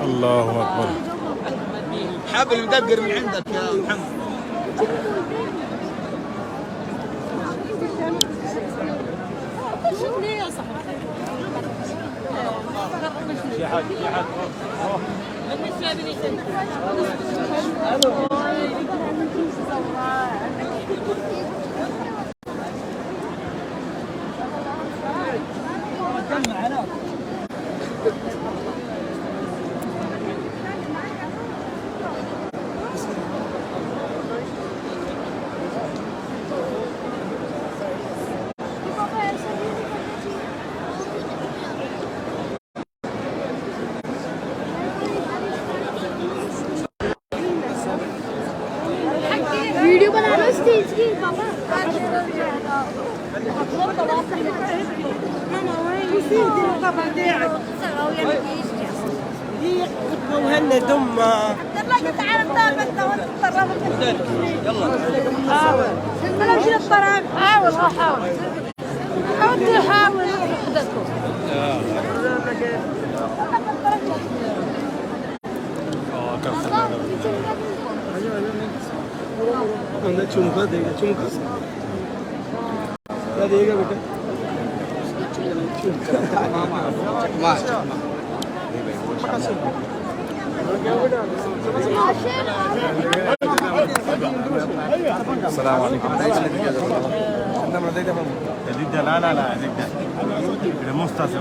الله اكبر. حبل مدقر من عندك يا محمد. ليه يا صاحبي؟ في حد video बना लो stage की पापा وهن دم يلا حاول انا مش الطراب حاول حاول حاول चुमका देगा चुमका क्या देगा बेटा السلام عليكم. لا لا لا مستسر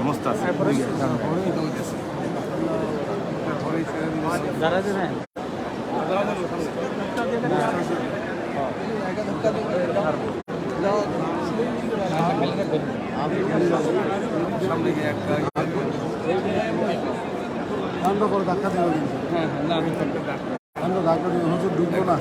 ঠান্ডা করে ধাক্কা দেবো হ্যাঁ না আমি ঠান্ডা ধাক্কা দিয়ে হুজুর ঢুকবো না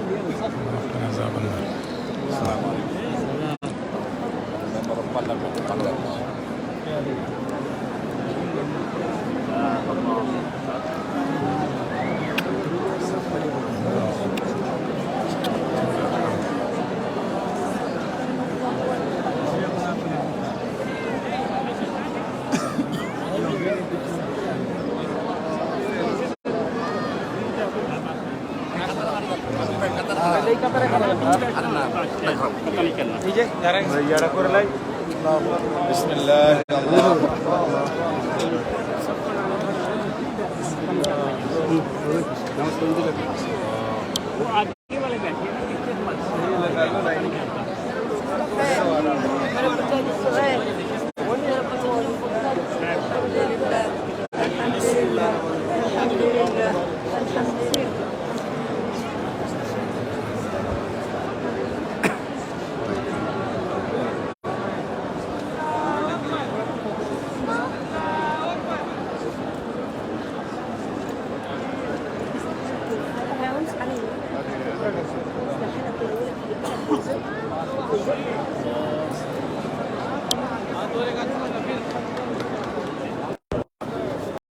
بسم الله